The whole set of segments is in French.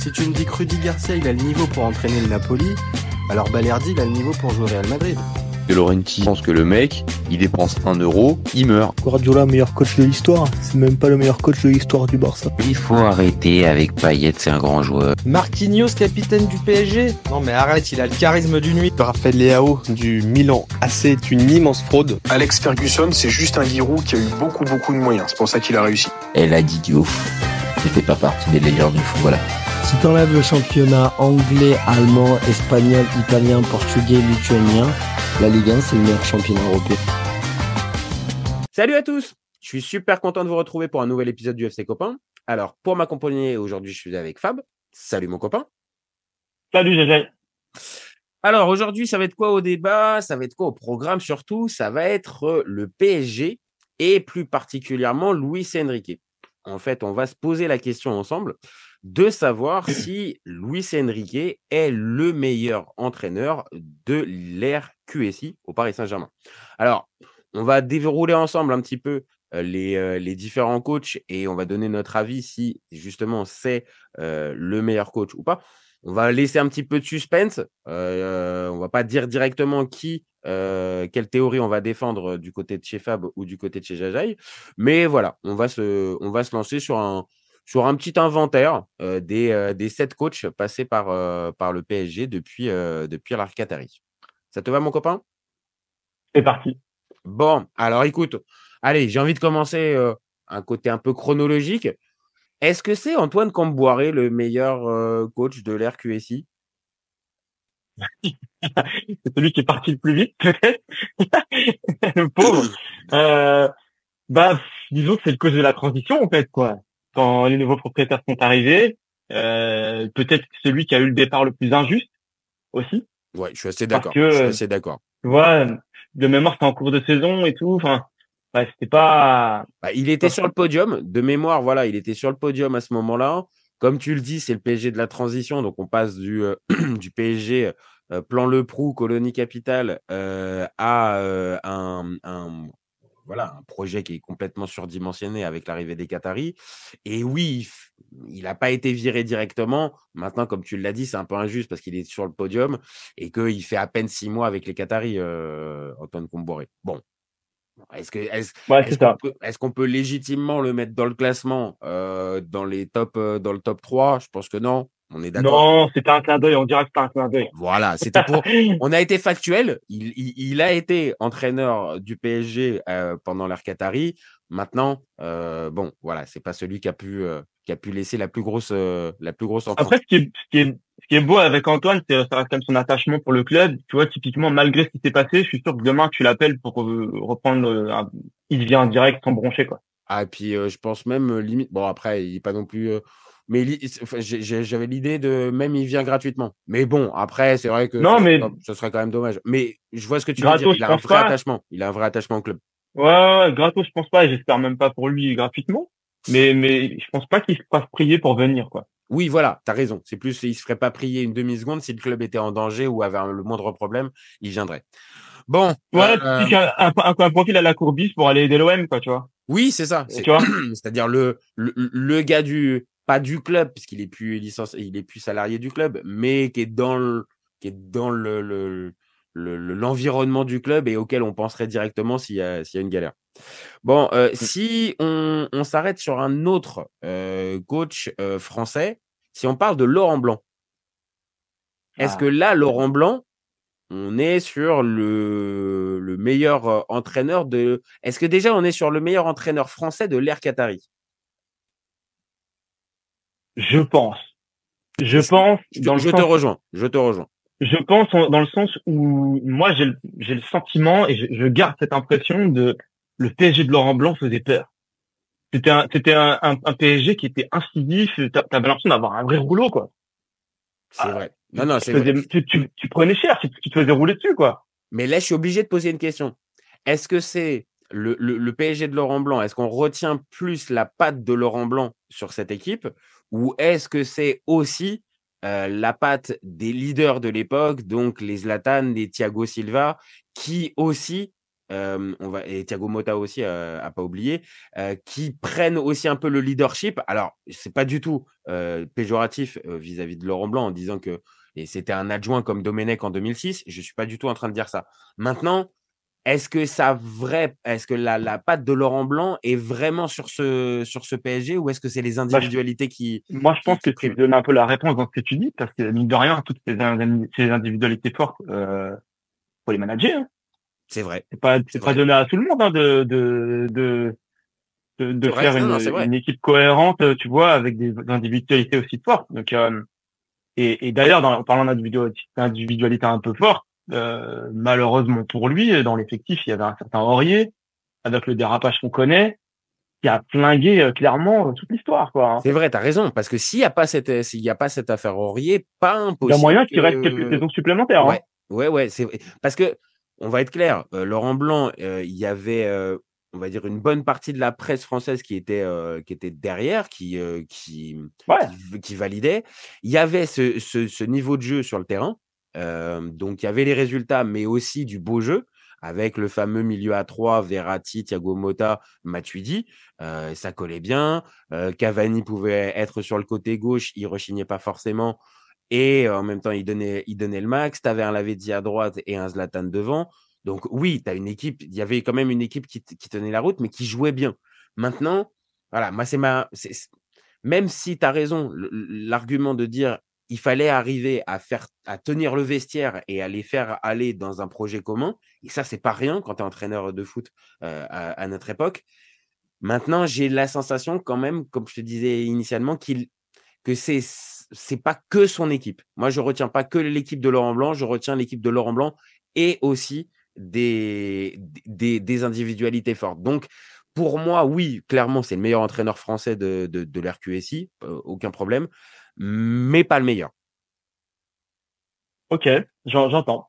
Si tu me dis que Rudy Garcia il a le niveau pour entraîner le Napoli, alors Balerdi il a le niveau pour jouer au Real Madrid. De Laurenti pense que le mec, il dépense 1 euro, il meurt. Guardiola, meilleur coach de l'histoire, c'est même pas le meilleur coach de l'histoire du Barça. Il faut arrêter avec Payet, c'est un grand joueur. Marquinhos, capitaine du PSG? Non mais arrête, il a le charisme d'une nuit. Raphaël Leao du Milan AC est une immense fraude. Alex Ferguson, c'est juste un Giroud qui a eu beaucoup de moyens, c'est pour ça qu'il a réussi. Elle a dit Diouf, c'était pas partie des légendes du foot, voilà. Si t'enlèves le championnat anglais, allemand, espagnol, italien, portugais, lituanien, la Ligue 1 c'est le meilleur championnat européen. Salut à tous, je suis super content de vous retrouver pour un nouvel épisode du FC Copain. Alors pour m'accompagner aujourd'hui, je suis avec Fab. Salut mon copain. Salut GG. Alors aujourd'hui, ça va être quoi au débat? Ça va être quoi au programme surtout? Ça va être le PSG et plus particulièrement Luis Enrique. En fait, on va se poser la question ensemble de savoir si Luis Enrique est le meilleur entraîneur de l'ère QSI au Paris Saint-Germain. Alors, on va dérouler ensemble un petit peu les différents coachs et on va donner notre avis si justement c'est le meilleur coach ou pas. On va laisser un petit peu de suspense. On va pas dire directement quelle théorie on va défendre du côté de chez Fab ou du côté de chez Jajaï. Mais voilà, on va se lancer sur un petit inventaire des 7 coachs passés par le PSG depuis l'Al-Qatari. Ça te va, mon copain? C'est parti. Bon, alors écoute, allez, j'ai envie de commencer un côté un peu chronologique. Est-ce que c'est Antoine Kombouaré le meilleur coach de l'ère QSI? C'est celui qui est parti le plus vite, peut-être. Le pauvre. Disons que c'est le coach de la transition, en fait, quoi. Quand les nouveaux propriétaires sont arrivés, peut-être celui qui a eu le départ le plus injuste aussi. Ouais, je suis assez d'accord. Tu vois, de mémoire, c'est en cours de saison et tout. Enfin, c'était pas. Il était sur le podium. De mémoire, voilà, il était sur le podium à ce moment-là. Comme tu le dis, c'est le PSG de la transition. Donc, on passe du PSG plan Le Prou, colonie capitale, à un projet qui est complètement surdimensionné avec l'arrivée des Qataris. Et oui, il n'a pas été viré directement. Maintenant, comme tu l'as dit, c'est un peu injuste parce qu'il est sur le podium et qu'il fait à peine 6 mois avec les Qataris, Antoine Kombouaré. Bon. Est-ce qu'on peut légitimement le mettre dans le classement dans le top 3? Je pense que non. On est d'accord. Non, c'était un clin d'œil. On dirait que c'était un clin d'œil. Voilà, c'était pour. On a été factuel. Il a été entraîneur du PSG pendant l'ère Qatari. Maintenant, bon, voilà, c'est pas celui qui a pu laisser la plus grosse empreinte. Après, ce qui est beau avec Antoine, c'est ça reste quand même son attachement pour le club. Tu vois, typiquement, malgré ce qui s'est passé, je suis sûr que demain tu l'appelles pour reprendre. Il vient en direct sans broncher, quoi. Ah, et puis je pense même limite. Bon, après, il est pas non plus. Mais j'avais l'idée de même il vient gratuitement. Mais bon, après, c'est vrai que ce serait quand même dommage. Mais je vois ce que tu veux dire. Il a un vrai attachement. Il a un vrai attachement au club. Ouais, gratos, je pense pas. Et j'espère même pas pour lui gratuitement. Mais je pense pas qu'il se fasse prier pour venir, quoi. Oui, voilà, t'as raison. C'est plus, il se ferait pas prier une demi-seconde si le club était en danger ou avait le moindre problème, il viendrait. Bon. Ouais, un profil à la Courbis pour aller aider l'OM, quoi, tu vois. Oui, c'est ça. Tu vois. C'est-à-dire le gars pas du club, puisqu'il est plus licencié, il est plus salarié du club, mais qui est dans l'environnement du club et auquel on penserait directement s'il y a une galère. Bon, si on s'arrête sur un autre coach français, si on parle de Laurent Blanc, est-ce que là, Laurent Blanc, on est sur le meilleur entraîneur de... Est-ce que déjà on est sur le meilleur entraîneur français de l'ère Qatari? Je pense. Je te rejoins. Je pense dans le sens où moi j'ai le sentiment et je garde cette impression de le PSG de Laurent Blanc faisait peur. C'était un PSG qui était incisif. T'avais l'impression d'avoir un vrai rouleau, quoi. C'est vrai. Non, c'est vrai. Tu prenais cher, tu te faisais rouler dessus, quoi. Mais là, je suis obligé de poser une question. Est-ce que c'est le PSG de Laurent Blanc? Est-ce qu'on retient plus la patte de Laurent Blanc sur cette équipe? Ou est-ce que c'est aussi la patte des leaders de l'époque, donc les Zlatan, les Thiago Silva, qui aussi et Thiago Motta aussi, à pas oublier, qui prennent aussi un peu le leadership. Alors, c'est pas du tout péjoratif vis-à-vis de Laurent Blanc en disant que et c'était un adjoint comme Domenech en 2006. Je suis pas du tout en train de dire ça. Maintenant, est-ce que la patte de Laurent Blanc est vraiment sur ce PSG ou est-ce que c'est les individualités Moi, je pense que tu priment? donnes un peu la réponse dans ce que tu dis, parce que mine de rien, toutes ces individualités fortes, faut les manager. Hein. C'est vrai. C'est pas vrai. donné à tout le monde hein, de vrai, faire non, c'est vrai. une équipe cohérente, tu vois, avec des individualités aussi fortes. Donc et d'ailleurs, en parlant d'individualité un peu forte, malheureusement pour lui, dans l'effectif, il y avait un certain Aurier, avec le dérapage qu'on connaît, qui a flingué clairement toute l'histoire, quoi. Hein. C'est vrai, tu as raison, parce que s'il y a pas cette affaire Aurier, pas impossible. Il y a moyen qu'il reste quelques saisons supplémentaires. Ouais, hein. ouais, c'est vrai. Parce que on va être clair, Laurent Blanc, il y avait, on va dire une bonne partie de la presse française qui était derrière, qui validait. Il y avait ce niveau de jeu sur le terrain, donc il y avait les résultats, mais aussi du beau jeu avec le fameux milieu à 3, Verratti, Thiago Motta, Matuidi. Ça collait bien. Cavani pouvait être sur le côté gauche, il rechignait pas forcément. Et en même temps, il donnait le max. Tu avais un Lavezzi à droite et un Zlatan devant. Donc oui, tu as une équipe. Il y avait quand même une équipe qui tenait la route, mais qui jouait bien. Maintenant, voilà, moi, même si tu as raison, l'argument de dire il fallait arriver à tenir le vestiaire et à les faire aller dans un projet commun, et ça, c'est pas rien quand tu es entraîneur de foot à notre époque. Maintenant, j'ai la sensation quand même, comme je te disais initialement, que c'est pas que son équipe. Moi, je retiens pas que l'équipe de Laurent Blanc, je retiens l'équipe de Laurent Blanc et aussi des individualités fortes. Donc, pour moi, oui, clairement, c'est le meilleur entraîneur français de l'RQSI, aucun problème, mais pas le meilleur. Ok, j'entends.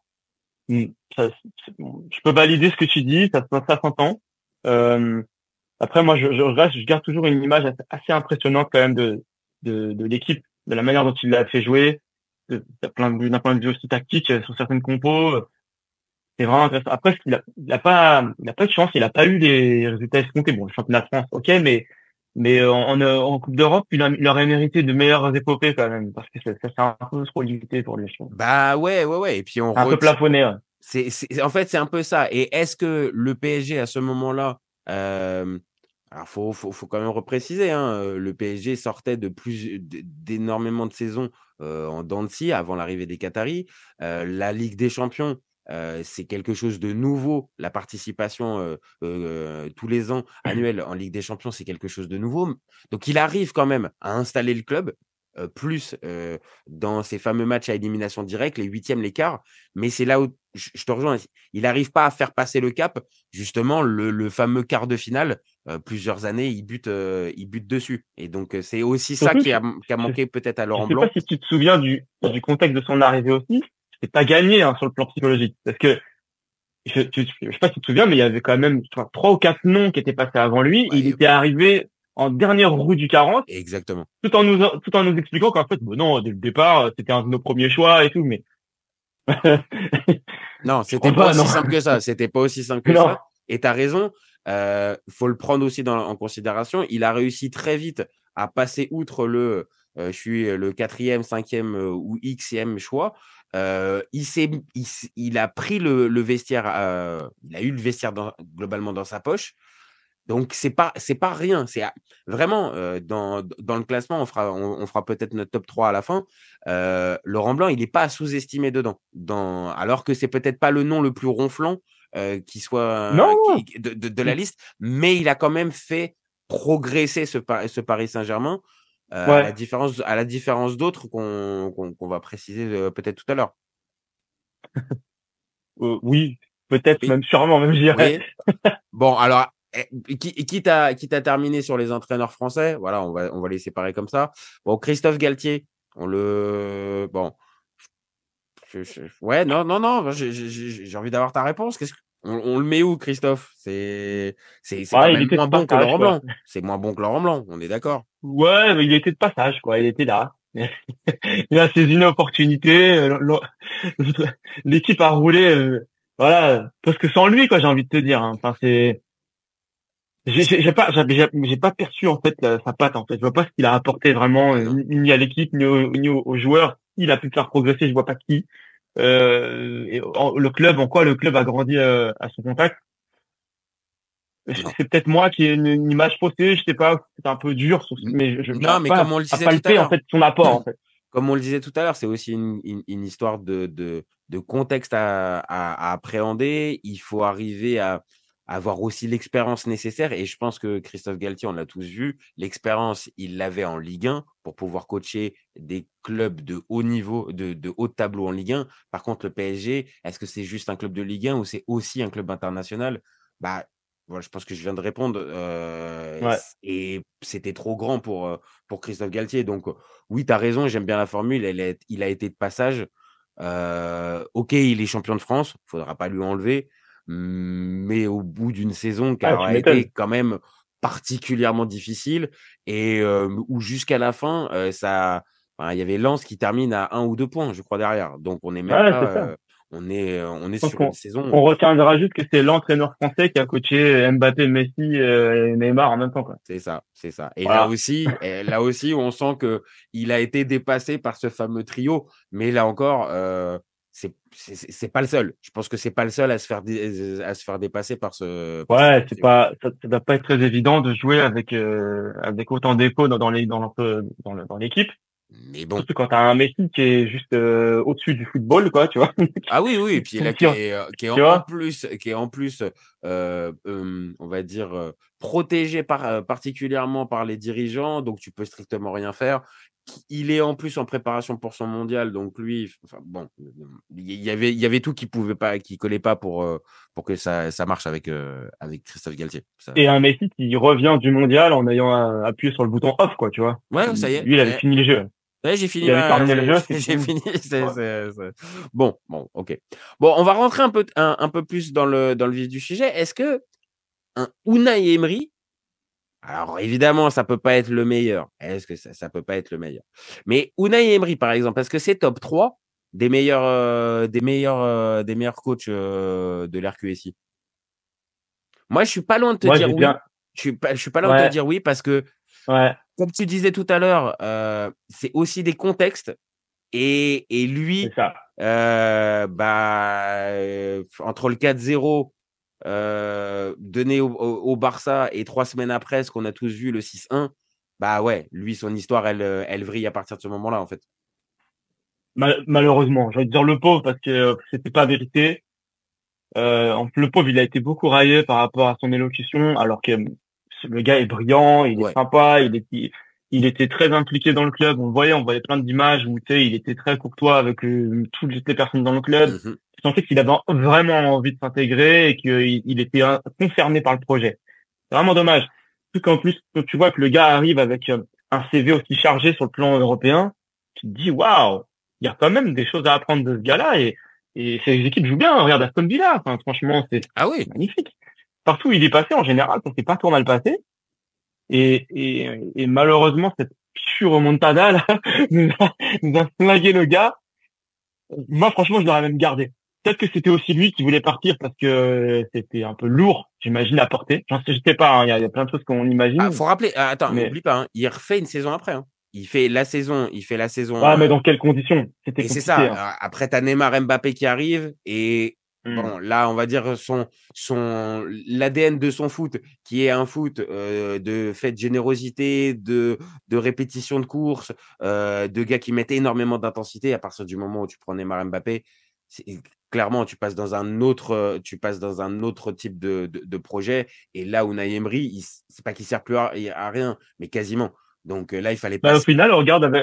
Je peux valider ce que tu dis, ça s'entend. Après, moi, je garde toujours une image assez impressionnante quand même de l'équipe, de la manière dont il l'a fait jouer, d'un point de vue aussi tactique sur certaines compos. C'est vraiment intéressant. Après, il a pas eu de chance, il a pas eu les résultats escomptés. Bon, le championnat de France, ok, mais en Coupe d'Europe, il aurait mérité de meilleures épopées quand même, parce que ça c'est un peu trop limité pour lui. Bah ouais. Et puis un peu plafonné. Ouais. En fait, c'est un peu ça. Et est-ce que le PSG à ce moment-là, alors faut quand même repréciser, hein, le PSG sortait d'énormément de saisons en dents de scie avant l'arrivée des Qataris. La Ligue des Champions, c'est quelque chose de nouveau. La participation tous les ans annuelle en Ligue des Champions, c'est quelque chose de nouveau. Donc il arrive quand même à installer le club. Plus dans ces fameux matchs à élimination directe, les huitièmes, les quarts. Mais c'est là où je te rejoins. Il n'arrive pas à faire passer le cap. Justement, le fameux quart de finale, plusieurs années, il bute dessus. Et donc, c'est aussi surtout, ça qui a manqué peut-être à Laurent Blanc. Je ne sais pas si tu te souviens du contexte de son arrivée aussi. C'est pas gagné hein, sur le plan psychologique. Parce que je sais pas si tu te souviens, mais il y avait quand même 3 ou 4 noms qui étaient passés avant lui. Ouais, il était arrivé en dernière roue du 40. Exactement. Tout en nous expliquant qu'en fait, bon non, dès le départ, c'était un de nos premiers choix et tout, mais. Non, c'était pas aussi simple que ça. C'était pas aussi simple que ça. Et t'as raison. Faut le prendre aussi en considération. Il a réussi très vite à passer outre je suis le 4e, 5e ou Xème choix. Il a pris le vestiaire, il a eu le vestiaire globalement dans sa poche. Donc c'est pas rien, c'est vraiment dans le classement, on fera peut-être notre top 3 à la fin. Laurent Blanc, il n'est pas à sous-estimer dedans, alors que c'est peut-être pas le nom le plus ronflant qui soit de la liste, mais il a quand même fait progresser ce Paris Saint-Germain à la différence d'autres qu'on va préciser peut-être tout à l'heure. Oui, peut-être oui. Même sûrement, même je dirais. Oui. Bon, alors quitte à terminer sur les entraîneurs français, voilà, on va les séparer comme ça. Bon, Christophe Galtier, ouais, non, j'ai envie d'avoir ta réponse. On le met où, Christophe? C'est quand même moins bon que Laurent Blanc. C'est moins bon que Laurent Blanc, on est d'accord. Ouais, mais il était de passage, quoi. Il était là. Il a saisi une opportunité. L'équipe a roulé voilà, parce que sans lui, quoi, j'ai envie de te dire, hein. Enfin, j'ai pas perçu, en fait, sa patte, en fait. Je vois pas ce qu'il a apporté vraiment, ni à l'équipe, ni aux joueurs. Il a pu faire progresser, je vois pas qui. Le club, en quoi le club a grandi, à son contact. C'est peut-être moi qui ai une image faussée, je sais pas, c'est un peu dur, mais non, mais comme on le disait tout à palper, l'heure, en fait, son apport, en fait. comme on le disait tout à l'heure, c'est aussi une histoire de contexte à appréhender. Il faut arriver à avoir aussi l'expérience nécessaire. Et je pense que Christophe Galtier, on l'a tous vu, l'expérience, il l'avait en Ligue 1 pour pouvoir coacher des clubs de haut niveau, de haut tableau en Ligue 1. Par contre, le PSG, est-ce que c'est juste un club de Ligue 1 ou c'est aussi un club international? Bah, voilà, je pense que je viens de répondre. Ouais. Et c'était trop grand pour Christophe Galtier. Donc, oui, tu as raison, j'aime bien la formule. Il a été de passage. Ok, il est champion de France, il ne faudra pas lui enlever. Mais au bout d'une saison qui Ah, a tu m'étonnes. été quand même particulièrement difficile et où jusqu'à la fin, il y avait Lens qui termine à 1 ou 2 points, je crois, derrière. Donc, on n'est même Ouais, c'est ça. pas. On est Je pense sur une saison. on retiendra juste que c'est l'entraîneur français qui a coaché Mbappé, Messi, et Neymar en même temps, quoi. C'est ça, c'est ça. Et Voilà. là aussi, on sent que il a été dépassé par ce fameux trio. Mais là encore, c'est pas le seul. Je pense que c'est pas le seul à se faire dépasser par ce Ouais, trio. ça doit pas être très évident de jouer avec autant d'écho dans l'équipe. Mais bon. Surtout quand t'as un Messi qui est juste au-dessus du football, quoi, tu vois. Ah oui, oui, et puis là, qui est en plus, on va dire, protégé particulièrement par les dirigeants, donc tu peux strictement rien faire. Il est en plus en préparation pour son mondial, donc lui, enfin bon, il y avait tout qui collait pas pour que ça marche avec Christophe Galtier. Et un Messi qui revient du mondial en ayant appuyé sur le bouton off, quoi, tu vois. Ouais, ça y est. Lui, il avait fini le jeu. Ouais, j'ai fini. Il avait terminé le jeu. J'ai fini. Bon, ok. Bon, on va rentrer un peu plus dans le vif du sujet. Est-ce que un Unai Emery, alors évidemment, ça peut pas être le meilleur. Est-ce que ça peut pas être le meilleur? Mais Unai Emery, par exemple, est-ce que c'est top 3 des meilleurs coachs de l'RQSI? Moi, je suis pas loin de te dire oui. Je suis pas loin de te dire oui parce que, comme tu disais tout à l'heure, c'est aussi des contextes. Et lui, entre le 4-0 donné au Barça et 3 semaines après, ce qu'on a tous vu, le 6-1, bah ouais, lui, son histoire, elle vrille à partir de ce moment-là, en fait. Malheureusement, j'ai envie de dire le pauvre parce que c'était pas vérité. Le pauvre, il a été beaucoup raillé par rapport à son élocution, alors que le gars est brillant, il est sympa, il était très impliqué dans le club. On voyait plein d'images où, tu sais, il était très courtois avec toutes les personnes dans le club. Je sentais qu'il avait vraiment envie de s'intégrer et qu'il était concerné par le projet. C'est vraiment dommage. Tout qu'en plus, quand tu vois que le gars arrive avec un CV aussi chargé sur le plan européen, tu te dis, waouh, il y a quand même des choses à apprendre de ce gars-là et ces équipes jouent bien. Regarde Aston Villa, enfin, franchement, c'est magnifique. Partout où il est passé, en général, ça s'est pas trop mal passé. Et malheureusement, cette pure remontada là nous a flingué le gars. Moi, franchement, je l'aurais même gardé. Peut-être que c'était aussi lui qui voulait partir parce que c'était un peu lourd, j'imagine, à porter. Je sais pas, hein, il y a plein de choses qu'on imagine. Faut rappeler, attends, n'oublie pas, hein, il refait une saison après. Hein. Il fait la saison. Ah, mais dans quelles conditions? C'était compliqué. Et c'est ça. Hein. Après, t'as Neymar, Mbappé qui arrive et bon, là, on va dire l'ADN de son foot, qui est un foot de fait de générosité, de répétition de courses, de gars qui mettent énormément d'intensité. À partir du moment où tu prends Neymar, Mbappé, clairement, tu passes dans un autre type de projet. Et là, Unai Emery, c'est pas qu'il sert plus à rien, mais quasiment. Donc là, il fallait pas. Au final, regarde, avec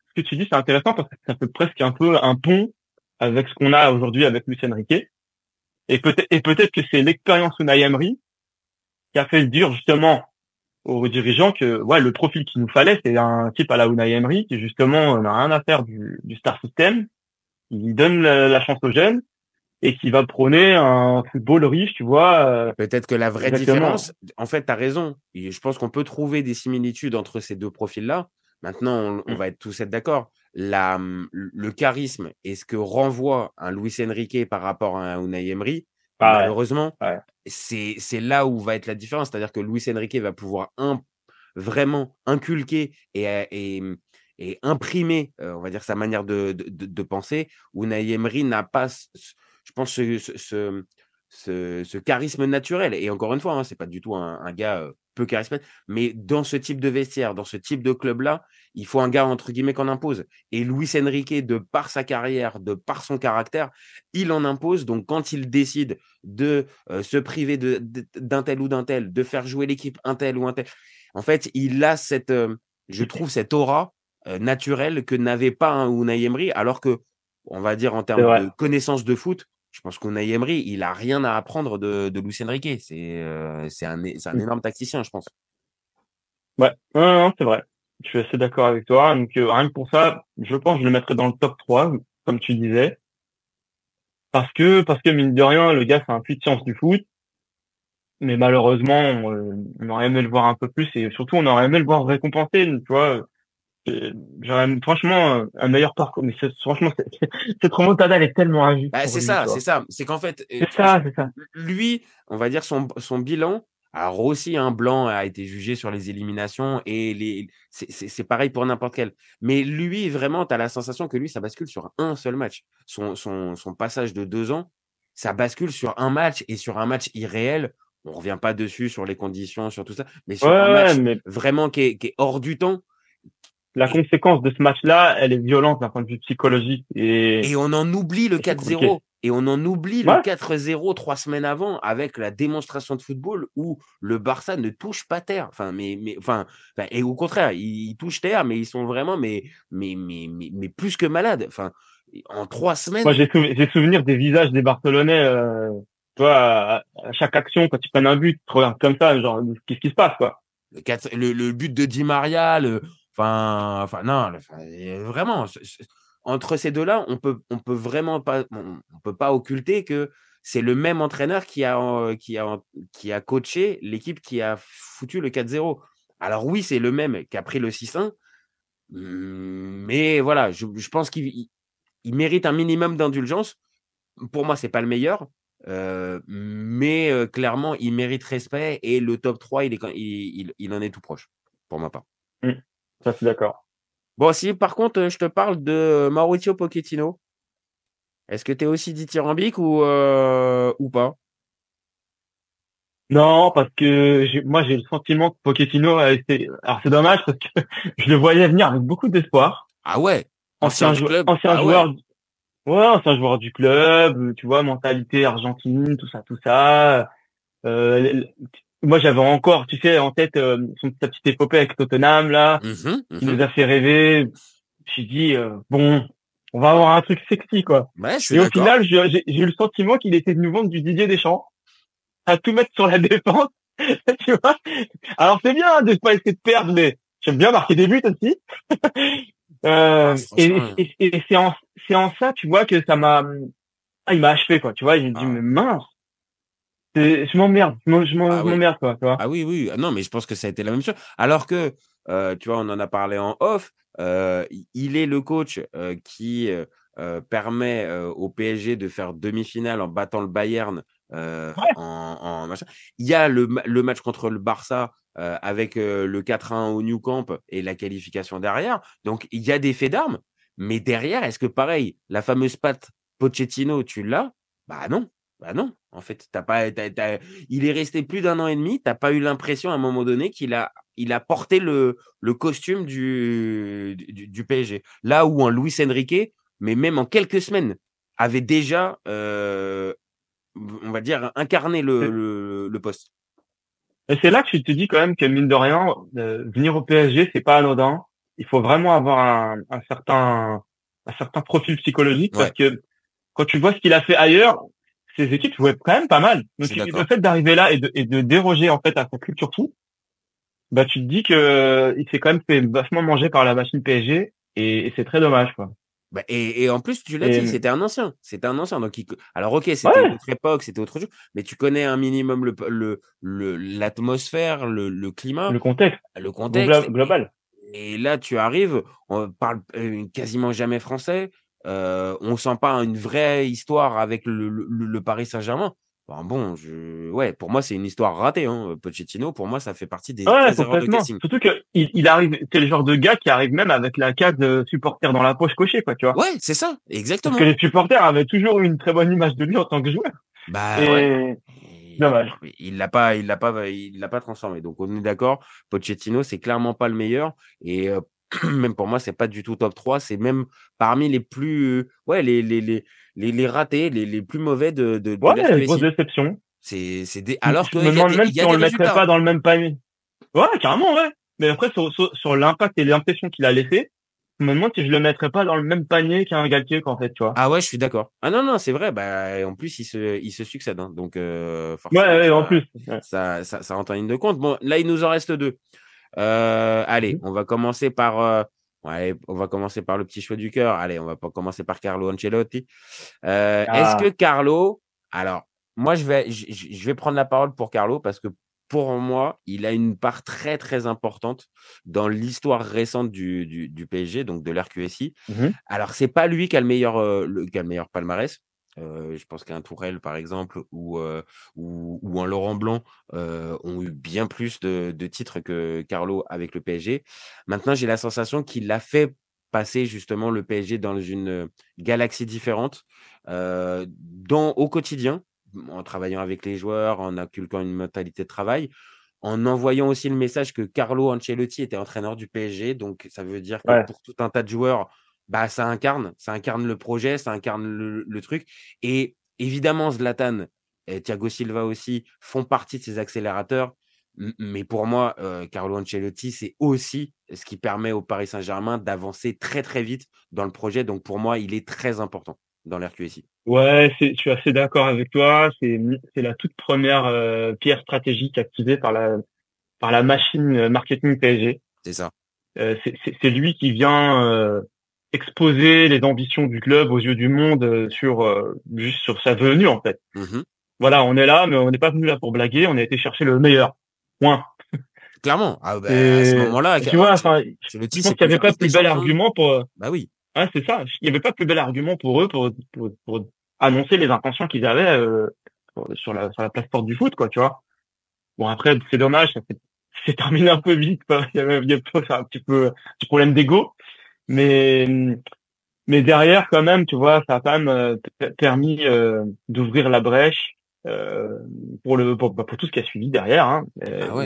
ce que tu dis, c'est intéressant parce que ça fait presque un peu un pont avec ce qu'on a aujourd'hui avec Luis Enrique. Et peut-être que c'est l'expérience Unai Emery qui a fait dire justement aux dirigeants que le profil qu'il nous fallait, c'est un type à la Unai Emery qui justement n'a rien à faire du star system. Il donne la chance aux jeunes et qui va prôner un football riche, tu vois. Peut-être que la vraie différence, en fait, tu as raison. Et je pense qu'on peut trouver des similitudes entre ces deux profils-là. Maintenant, on va tous être d'accord. le charisme et ce que renvoie un Luis Enrique par rapport à un Unai Emery, malheureusement, c'est là où va être la différence. C'est-à-dire que Luis Enrique va pouvoir vraiment inculquer et imprimer, on va dire, sa manière de penser. Unai Emery n'a pas, je pense, ce charisme naturel. Et encore une fois, hein, c'est pas du tout un gars peu charismatique, mais dans ce type de vestiaire, dans ce type de club-là, il faut un gars, entre guillemets, qu'on impose. Et Luis Enrique, de par sa carrière, de par son caractère, il en impose. Donc, quand il décide de se priver d'un tel ou d'un tel, de faire jouer l'équipe un tel ou un tel, en fait, il a je trouve, cette aura naturelle que n'avait pas un Unai Emery, alors que, on va dire, en termes de connaissance de foot, je pense qu'Unai Emery, il a rien à apprendre de Luis Enrique. C'est un énorme tacticien, je pense. Ouais, non, c'est vrai. Je suis assez d'accord avec toi. Donc, rien que pour ça, je pense que je le mettrais dans le top 3, comme tu disais. Parce que mine de rien, le gars, c'est un puits de science du foot. Mais malheureusement, on aurait aimé le voir un peu plus et surtout, on aurait aimé le voir récompensé, tu vois. J'aurais franchement un meilleur parcours. Mais franchement, cette remontada, elle est tellement injuste. C'est ça. C'est qu'en fait, c'est ça. Lui, on va dire son bilan. Alors aussi, un Blanc a été jugé sur les éliminations et c'est pareil pour n'importe quel. Mais lui, vraiment, tu as la sensation que lui, ça bascule sur un seul match. Son passage de 2 ans, ça bascule sur un match et sur un match irréel. On revient pas dessus sur les conditions, sur tout ça, mais sur un match vraiment qui est hors du temps. La conséquence de ce match-là, elle est violente d'un point de vue psychologique. Et on en oublie le 4-0. Et on en oublie le 4-0 3 semaines avant avec la démonstration de football où le Barça ne touche pas terre. Et au contraire, ils touchent terre, mais ils sont vraiment mais plus que malades. Enfin, en 3 semaines. Moi, j'ai souvenir des visages des Barcelonais. Toi, à chaque action, quand ils prennent un but, tu te regardes comme ça, genre, qu'est-ce qui se passe, quoi? Le but de Di Maria, vraiment, entre ces deux-là, on peut vraiment pas, on peut pas occulter que c'est le même entraîneur qui a coaché l'équipe qui a foutu le 4-0. Alors oui, c'est le même qui a pris le 6-1, mais voilà, je pense qu'il mérite un minimum d'indulgence. Pour moi, c'est pas le meilleur, mais clairement, il mérite respect et le top 3, il en est tout proche, pour ma part. Ça, c'est d'accord. Bon, si par contre, je te parle de Mauricio Pochettino, est-ce que tu es aussi dithyrambique ou pas? Non, parce que moi, j'ai le sentiment que Pochettino a été... Alors, c'est dommage parce que je le voyais venir avec beaucoup d'espoir. Ah ouais? Ancien joueur du club, tu vois, mentalité argentine, tout ça. Moi, j'avais encore, tu sais, en tête sa petite épopée avec Tottenham, là, qui nous a fait rêver. J'ai dit, bon, on va avoir un truc sexy, quoi. Et au final, j'ai eu le sentiment qu'il était de nous vendre du Didier Deschamps, à tout mettre sur la défense, tu vois. Alors, c'est bien de pas essayer de perdre, mais j'aime bien marquer des buts aussi. Et c'est en ça, tu vois, que ça il m'a achevé, quoi, tu vois. Il me dit, mais mince. Je m'emmerde, quoi, tu vois. Ah oui. Non, mais je pense que ça a été la même chose. Alors que, tu vois, on en a parlé en off, il est le coach qui permet au PSG de faire demi-finale en battant le Bayern en machin. Il y a le match contre le Barça avec le 4-1 au Nou Camp et la qualification derrière. Donc, il y a des faits d'armes. Mais derrière, est-ce que pareil, la fameuse patte Pochettino, tu l'as? Bah non. En fait, il est resté plus d'1 an et demi. T'as pas eu l'impression à un moment donné qu'il a porté le costume du PSG. Là où un Luis Enrique, mais même en quelques semaines, avait déjà, on va dire, incarné le poste. Et c'est là que tu te dis quand même que mine de rien, venir au PSG, c'est pas anodin. Il faut vraiment avoir un certain profil psychologique parce que quand tu vois ce qu'il a fait ailleurs, ces équipes jouaient quand même pas mal. Donc le fait d'arriver là et de déroger en fait à sa culture tout, bah tu te dis que il s'est quand même fait vachement manger par la machine PSG et c'est très dommage, quoi. Bah, et en plus, tu l'as dit, c'était un ancien. Donc, alors, ok, c'était une autre époque, c'était autre chose, mais tu connais un minimum l'atmosphère, le climat. Le contexte global. Et là, tu arrives, on parle quasiment jamais français. On sent pas une vraie histoire avec le Paris Saint-Germain. Enfin, bon, ouais, pour moi, c'est une histoire ratée. Hein. Pochettino, pour moi, ça fait partie des Ouais, erreurs de complètement. casting. Surtout que il arrive, c'est le genre de gars qui arrive même avec la case supporter dans la poche cochée, quoi, tu vois. Ouais, c'est ça, exactement. Parce que les supporters avaient toujours eu une très bonne image de lui en tant que joueur. Bah Et ouais. dommage. Il l'a pas transformé. Donc on est d'accord, Pochettino, c'est clairement pas le meilleur. Et même pour moi, c'est pas du tout top 3. C'est même parmi les plus, ouais, les ratés, les plus mauvais de Ouais, grosse l'RQSI. déception. Alors Je qu'il me demande même y si a on des le mettrait résultats. pas dans le même panier. Ouais, carrément, ouais. Mais après, sur l'impact et l'impression qu'il a laissé, je me demande si je le mettrais pas dans le même panier qu'un Galtier, qu'en fait, tu vois. Ah ouais, je suis d'accord. Ah non, c'est vrai. Bah, en plus, il se succèdent. Hein. Donc, Ouais, forcément, ouais, en plus. Ouais. ça rentre en ligne de compte. Bon, là, il nous en reste 2. Allez, on va commencer par, on va commencer par le petit choix du cœur. Allez, on va pas commencer par Carlo Ancelotti. Est-ce que Carlo, alors, moi, je vais prendre la parole pour Carlo parce que pour moi, il a une part très, très importante dans l'histoire récente du PSG, donc de l'RQSI. Alors, c'est pas lui qui a le meilleur palmarès. Je pense qu'un Tourelle, par exemple, ou un Laurent Blanc ont eu bien plus de titres que Carlo avec le PSG. Maintenant, j'ai la sensation qu'il a fait passer justement le PSG dans une galaxie différente au quotidien, en travaillant avec les joueurs, en inculquant une mentalité de travail, en envoyant aussi le message que Carlo Ancelotti était entraîneur du PSG. Donc, ça veut dire que pour tout un tas de joueurs, bah, ça incarne le projet, ça incarne le truc. Et évidemment, Zlatan et Thiago Silva aussi font partie de ces accélérateurs. Mais pour moi, Carlo Ancelotti, c'est aussi ce qui permet au Paris Saint-Germain d'avancer très, très vite dans le projet. Donc, pour moi, il est très important dans l'RQSI. Ouais, je suis assez d'accord avec toi. C'est la toute première pierre stratégique activée par la machine marketing PSG. C'est ça. C'est lui qui vient exposer les ambitions du club aux yeux du monde juste sur sa venue, en fait. Voilà, on est là, mais on n'est pas venu là pour blaguer. On a été chercher le meilleur. Point. Clairement. Ah, bah, à ce moment-là, tu vois, enfin, je pense qu'il n'y avait pas plus bel argument pour. Bah oui. Ouais, c'est ça. Il n'y avait pas plus bel argument pour eux pour annoncer les intentions qu'ils avaient sur la place forte du foot, quoi, tu vois. Bon, après, c'est dommage, c'est terminé un peu vite, quoi. Il y a un petit problème d'ego, mais derrière, quand même, tu vois, ça a quand même permis d'ouvrir la brèche pour tout ce qui a suivi derrière, hein.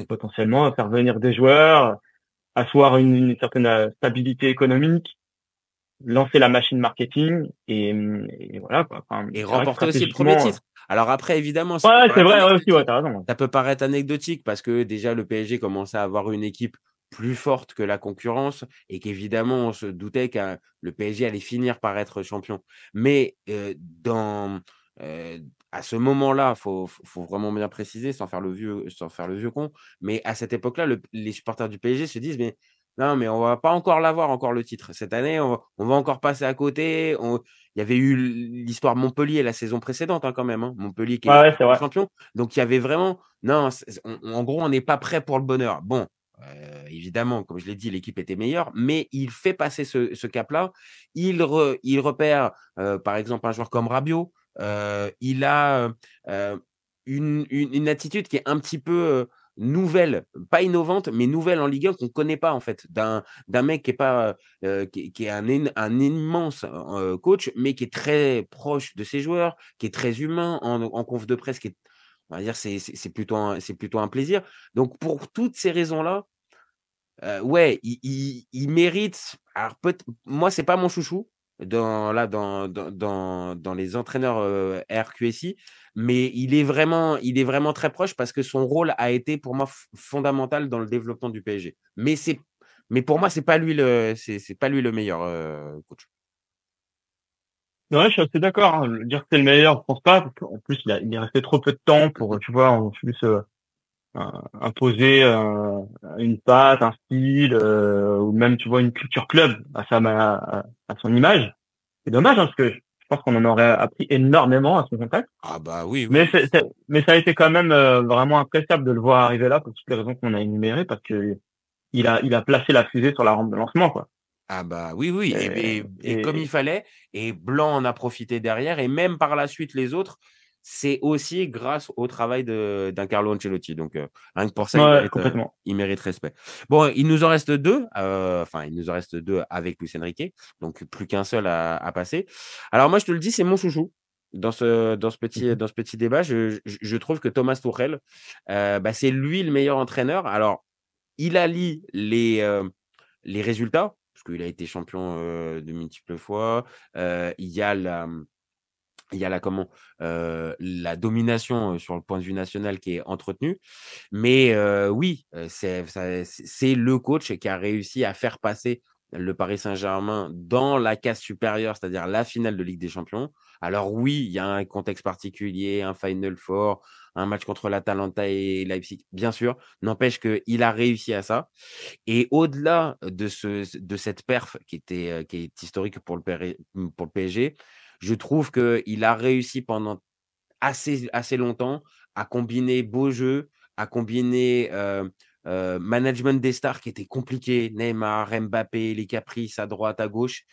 Potentiellement faire venir des joueurs, asseoir une certaine stabilité économique, lancer la machine marketing et voilà, quoi. Enfin, et remporter aussi le premier titre. Alors après, évidemment, c'est vrai aussi, ouais, t'as raison. Ça peut paraître anecdotique parce que déjà le PSG commençait à avoir une équipe plus forte que la concurrence et qu'évidemment on se doutait que le PSG allait finir par être champion. Mais à ce moment-là, faut vraiment bien préciser, sans faire le vieux con. Mais à cette époque-là, les supporters du PSG se disent non, mais on va pas encore l'avoir encore le titre cette année. On va encore passer à côté. Il y avait eu l'histoire Montpellier la saison précédente, hein, quand même. Hein. Montpellier qui est champion. Donc il y avait vraiment non. En gros, on n'est pas prêt pour le bonheur. Bon. Évidemment, comme je l'ai dit, l'équipe était meilleure, mais il fait passer ce cap-là. Il repère, par exemple, un joueur comme Rabiot. Il a une attitude qui est un petit peu nouvelle, pas innovante, mais nouvelle en Ligue 1 qu'on ne connaît pas en fait, d'un mec qui est pas qui est un immense coach, mais qui est très proche de ses joueurs, qui est très humain en conf de presse, on va dire c'est plutôt un plaisir. Donc pour toutes ces raisons-là, ouais, il mérite. Alors moi c'est pas mon chouchou dans les entraîneurs RQSI, mais il est vraiment très proche parce que son rôle a été pour moi fondamental dans le développement du PSG. Mais pour moi c'est pas lui le meilleur coach. Ouais, je suis assez d'accord. Hein. Dire que c'est le meilleur, je pense pas. Parce qu'en plus, il est resté trop peu de temps pour, tu vois, en plus imposer une patte, un style, ou même, tu vois, une culture club à son image. C'est dommage, hein, parce que je pense qu'on en aurait appris énormément à son contact. Ah bah oui. Mais mais ça a été quand même vraiment appréciable de le voir arriver là pour toutes les raisons qu'on a énumérées, parce que il a placé la fusée sur la rampe de lancement, quoi. Ah bah oui, oui, et Et comme il fallait, et Blanc en a profité derrière, et même par la suite les autres, c'est aussi grâce au travail d'un Carlo Ancelotti. Donc rien que pour ça, ouais, complètement. il mérite respect. Bon, il nous en reste deux, il nous en reste deux avec Luis Enrique, donc plus qu'un seul à passer. Alors moi, je te le dis, c'est mon chouchou. Dans ce petit débat, je trouve que Thomas Tuchel, c'est lui le meilleur entraîneur. Alors, il allie les résultats, parce qu'il a été champion de multiples fois. Il y a la domination sur le point de vue national qui est entretenue. Mais oui, c'est le coach qui a réussi à faire passer le Paris Saint-Germain dans la case supérieure, c'est-à-dire la finale de Ligue des Champions. Alors oui, il y a un contexte particulier, un Final Four, un match contre l'Atalanta et Leipzig, bien sûr. N'empêche qu'il a réussi à ça. Et au-delà de cette perf qui est historique pour le PSG, je trouve qu'il a réussi pendant assez longtemps à combiner beau jeu, à combiner management des stars qui était compliqué, Neymar, Mbappé, les caprices à droite, à gauche.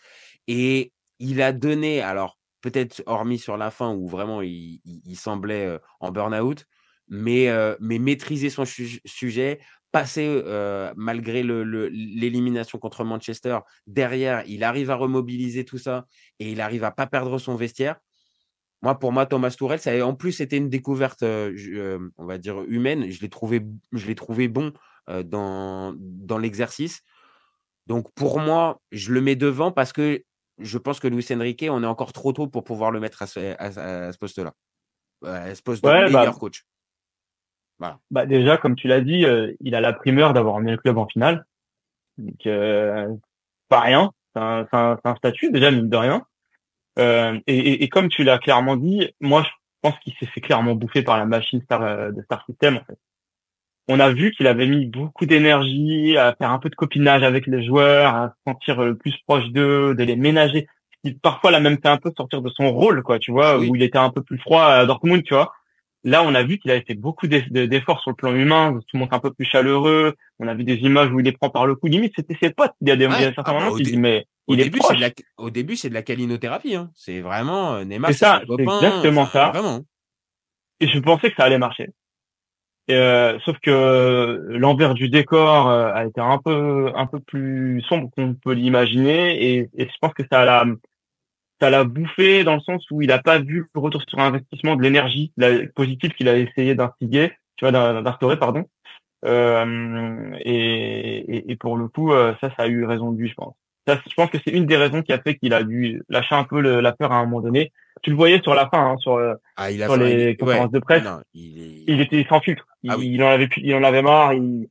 Et il a donné, alors peut-être hormis sur la fin où vraiment il semblait en burn-out, mais maîtriser son sujet, passer malgré l'élimination contre Manchester, derrière, il arrive à remobiliser tout ça et il arrive à pas perdre son vestiaire. Pour moi, Thomas Tuchel, ça en plus c'était une découverte, on va dire humaine. Je l'ai trouvé bon dans l'exercice. Donc pour moi, je le mets devant parce que je pense que Luis Enrique, on est encore trop tôt pour pouvoir le mettre à ce poste-là, à ce poste de meilleur coach. Voilà. Déjà, comme tu l'as dit, il a la primeur d'avoir emmené le club en finale. Donc, pas rien. C'est un statut, déjà, mine de rien. Et comme tu l'as clairement dit, moi, je pense qu'il s'est fait clairement bouffer par la machine de Star System, en fait. On a vu qu'il avait mis beaucoup d'énergie à faire un peu de copinage avec les joueurs, à se sentir le plus proche d'eux, de les ménager. Il, parfois, l'a même fait un peu sortir de son rôle, quoi, tu vois, où il était un peu plus froid à Dortmund, tu vois. Là, on a vu qu'il avait fait beaucoup d'efforts sur le plan humain, tout le monde un peu plus chaleureux. On a vu des images où il les prend par le cou. Limite, c'était ses potes. Il y a certains moments, il dit, mais il est proche. Au début, c'est de la calinothérapie, hein. C'est vraiment, Neymar, c'est ça, c'est exactement ça. Vraiment. Et je pensais que ça allait marcher. Sauf que l'envers du décor a été un peu plus sombre qu'on peut l'imaginer. Et je pense que ça l'a bouffé dans le sens où il n'a pas vu le retour sur investissement de l'énergie positive qu'il a essayé d'instaurer, pardon. Et pour le coup, ça a eu raison de lui, je pense. Je pense que c'est une des raisons qui a fait qu'il a dû lâcher un peu la peur à un moment donné. Tu le voyais sur la fin, hein, sur les conférences de presse. Non, il était sans filtre. Il en avait marre. Il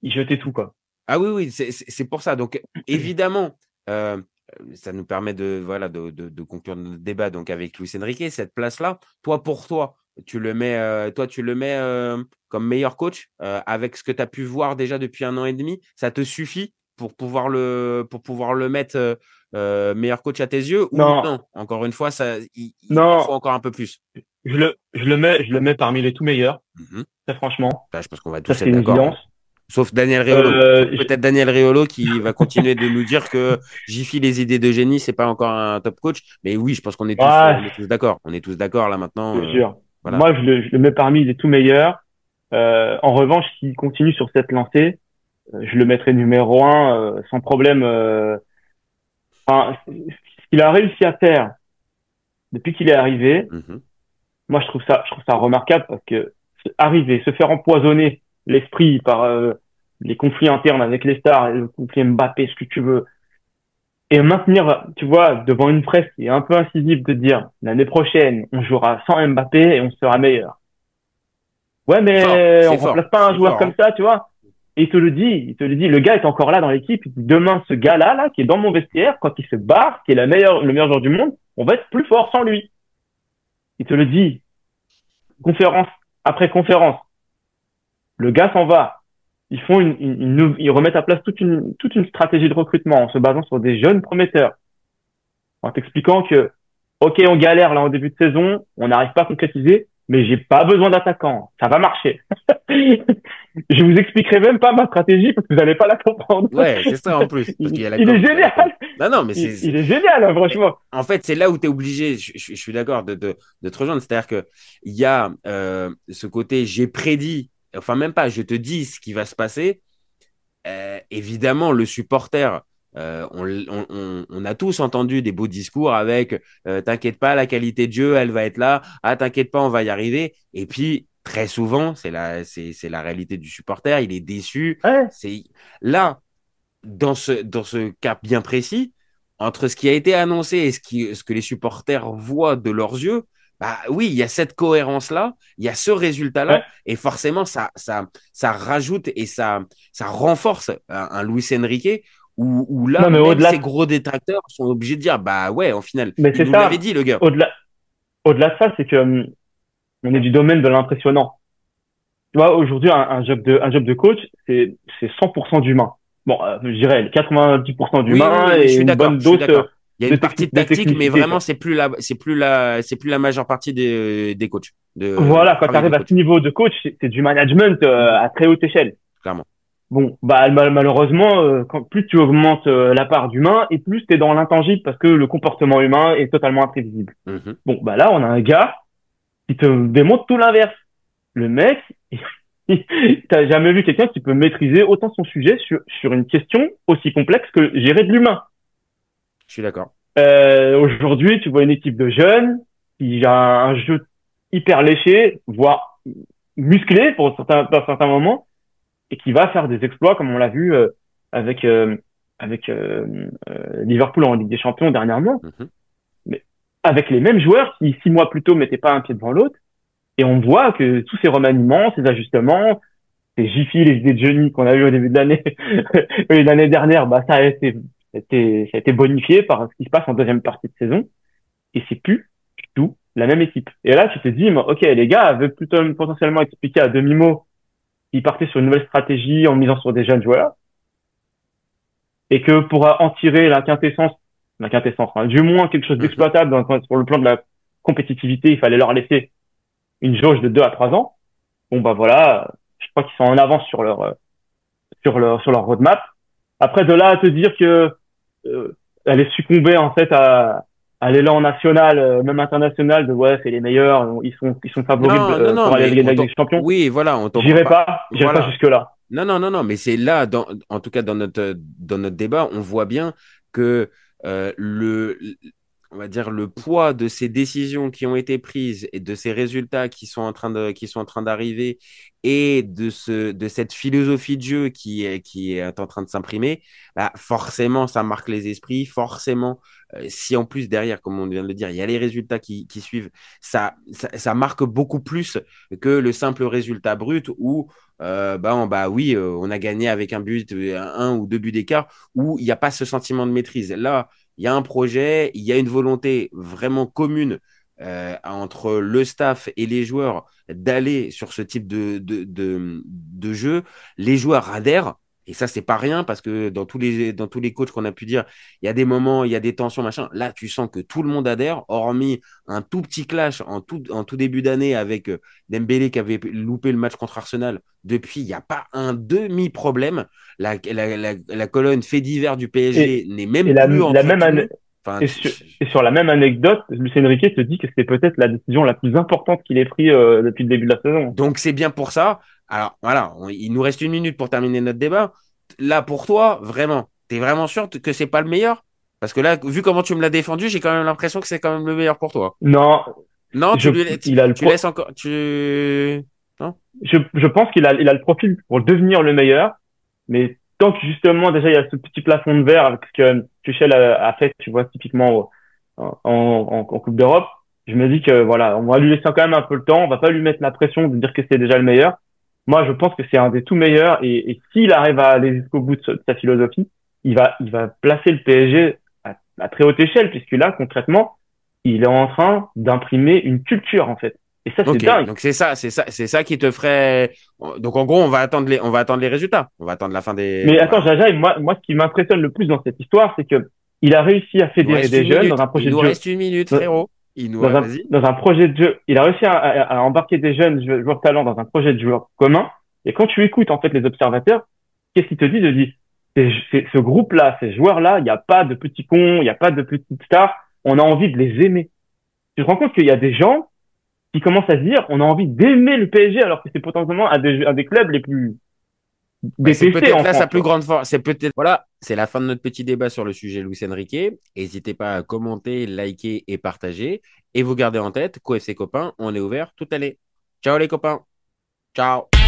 jetait tout, quoi. Ah oui, c'est pour ça. Donc évidemment, ça nous permet de conclure notre débat donc avec Luis Enrique. Cette place-là, pour toi, tu le mets comme meilleur coach avec ce que tu as pu voir déjà depuis 1 an et demi. Ça te suffit pour pouvoir le mettre meilleur coach à tes yeux ou non? Encore une fois, il faut encore un peu plus. Je le mets parmi les tout meilleurs. Très franchement. Là, je pense qu'on va tous être d'accord. Sauf Daniel Riolo. Peut-être Daniel Riolo qui va continuer de nous dire que Jiffy les idées de génie, c'est pas encore un top coach. Mais oui, je pense qu'on est tous d'accord. On est tous d'accord là maintenant. Bien sûr. Voilà. Moi, je le mets parmi les tout meilleurs. En revanche, s'il continue sur cette lancée, je le mettrai numéro 1 sans problème. Ce qu'il a réussi à faire depuis qu'il est arrivé, moi je trouve ça remarquable parce que se faire empoisonner l'esprit par les conflits internes avec les stars, le conflit Mbappé, ce que tu veux, et maintenir, tu vois, devant une presse qui est un peu incisive de dire l'année prochaine on jouera sans Mbappé et on sera meilleur. Ouais, mais on remplace pas un joueur comme ça, tu vois. Et il te le dit, le gars est encore là dans l'équipe. Il dit, demain, ce gars-là, qui est dans mon vestiaire, quand il se barre, qui est le meilleur joueur du monde, on va être plus fort sans lui. Il te le dit. Conférence après conférence. Le gars s'en va. Ils font ils remettent à place toute une stratégie de recrutement en se basant sur des jeunes prometteurs. En t'expliquant que, ok, on galère là en début de saison, on n'arrive pas à concrétiser, mais j'ai pas besoin d'attaquant. Ça va marcher. Je vous expliquerai même pas ma stratégie parce que vous n'allez pas la comprendre. Ouais, c'est ça en plus. Parce qu'il y a la Il est com. génial. Non, mais Il est génial, hein, franchement. En fait, c'est là où tu es obligé, je suis d'accord, de te rejoindre. C'est-à-dire qu'il y a ce côté, j'ai prédit, enfin même pas, je te dis ce qui va se passer. Évidemment, le supporter, on a tous entendu des beaux discours avec t'inquiète pas, la qualité de jeu, elle va être là. Ah, t'inquiète pas, on va y arriver. Et puis, très souvent, c'est la réalité du supporter, il est déçu. Ouais. Là, dans ce cas bien précis, entre ce qui a été annoncé et ce que les supporters voient de leurs yeux, bah oui, il y a cette cohérence-là, il y a ce résultat-là, Ouais. et forcément, ça rajoute et ça renforce un Luis Enrique, où là, Non, mais même au-delà, ces gros détracteurs sont obligés de dire, bah ouais, en final, mais il c'est nous ça. l'avait dit, le gars. Au-delà de ça, c'est que on est du domaine de l'impressionnant. Tu vois, aujourd'hui, un job de coach, c'est 100% d'humain. Bon, je dirais 90% Oui, d'humain je et suis une d'accord, bonne je suis dose d'accord. Il y a de une partie de de tactique, mais technicité, vraiment, quoi. c'est plus la majeure partie des coachs. Voilà, quand tu travail arrives des à coachs, ce niveau de coach, c'est du management à très haute échelle. clairement. Bon, bah malheureusement, plus tu augmentes la part d'humain et plus tu es dans l'intangible parce que le comportement humain est totalement imprévisible. Mhm. Bon, bah là, on a un gars qui te démontre tout l'inverse. Le mec, t'as jamais vu quelqu'un qui peut maîtriser autant son sujet sur une question aussi complexe que gérer de l'humain. Je suis d'accord. Aujourd'hui, tu vois une équipe de jeunes qui a un jeu hyper léché, voire musclé pour certains moments, et qui va faire des exploits comme on l'a vu avec Liverpool en Ligue des Champions dernièrement, Mhm. mais avec les mêmes joueurs qui 6 mois plus tôt mettaient pas un pied devant l'autre, et on voit que tous ces remaniements, ces ajustements, ces Jiffy, les idées de génie qu'on a eu au début de l'année, l'année dernière, bah ça a été bonifié par ce qui se passe en deuxième partie de saison, et c'est plus du tout la même équipe. Et là, tu te dis, ok, les gars avaient plutôt potentiellement expliqué à demi-mot qu'ils partaient sur une nouvelle stratégie en misant sur des jeunes joueurs, et que pour en tirer la quintessence, hein, du moins quelque chose d'exploitable sur le plan de la compétitivité, il fallait leur laisser une jauge de 2 à 3 ans. Bon, bah voilà, je crois qu'ils sont en avance sur leur roadmap. Après, de là à te dire que aller succomber en fait à l'élan national, même international, de ouais, c'est les meilleurs, ils sont favoris Non, pour aller à mais la Ligue des Champions. oui, voilà, on t'en J'irai parle pas Voilà. jusque là. Non, mais c'est là, en tout cas dans notre débat, on voit bien que on va dire le poids de ces décisions qui ont été prises et de ces résultats qui sont en train d'arriver et de cette philosophie de jeu qui est en train de s'imprimer, bah forcément ça marque les esprits, forcément si en plus derrière, comme on vient de le dire, il y a les résultats qui suivent, ça marque beaucoup plus que le simple résultat brut où oui, on a gagné avec un but, un ou deux buts d'écart, où il n'y a pas ce sentiment de maîtrise. Là, il y a un projet, il y a une volonté vraiment commune entre le staff et les joueurs d'aller sur ce type de jeu. Les joueurs adhèrent. Et ça, c'est pas rien parce que dans tous les coachs qu'on a pu dire, il y a des moments, il y a des tensions, machin. Là, tu sens que tout le monde adhère, hormis un tout petit clash en tout début d'année avec Dembélé qui avait loupé le match contre Arsenal. Depuis, il n'y a pas un demi-problème. La colonne fait divers du PSG n'est même plus entretenue. Enfin, et sur la même anecdote, Luis Enrique te dit que c'était peut-être la décision la plus importante qu'il ait prise depuis le début de la saison. Donc c'est bien pour ça. Alors voilà, il nous reste 1 minute pour terminer notre débat. Là, pour toi, vraiment, t'es vraiment sûr que c'est pas le meilleur? Parce que là, vu comment tu me l'as défendu, j'ai quand même l'impression que c'est quand même le meilleur pour toi. Non, tu laisses encore. Non, je pense qu'il a le profil pour devenir le meilleur, mais tant que justement déjà il y a ce petit plafond de verre avec ce que Tuchel a fait, tu vois, typiquement en Coupe d'Europe, je me dis que voilà, on va lui laisser quand même un peu le temps, on va pas lui mettre la pression de dire que c'est déjà le meilleur. Moi, je pense que c'est un des tout meilleurs et s'il arrive à aller jusqu'au bout de sa philosophie, il va placer le PSG à très haute échelle, puisque là, concrètement, il est en train d'imprimer une culture, en fait. Et ça, c'est dingue. Donc c'est ça qui te ferait. Donc en gros, on va attendre les résultats. On va attendre la fin des. Mais attends, Jaja, moi, ce qui m'impressionne le plus dans cette histoire, c'est que il a réussi à fédérer des jeunes dans un projet de jeu. Il nous reste 1 minute, frérot. Vas-y. dans un projet de jeu. Il a réussi à embarquer des jeunes joueurs talents dans un projet de joueurs commun. Et quand tu écoutes en fait les observateurs, qu'est-ce qu'ils te disent? Ils disent, ce groupe-là, ces joueurs-là, il n'y a pas de petits cons, il n'y a pas de petites stars. On a envie de les aimer. Tu te rends compte qu'il y a des gens qui commencent à se dire, on a envie d'aimer le PSG alors que c'est potentiellement un des clubs les plus C'est détestés peut-être en là France. sa plus grande force. C'est peut-être voilà, c'est la fin de notre petit débat sur le sujet Luis Enrique. N'hésitez pas à commenter, liker et partager. Et vous gardez en tête qu'au FC Copain, on est ouvert toute l'année. Ciao les copains. Ciao.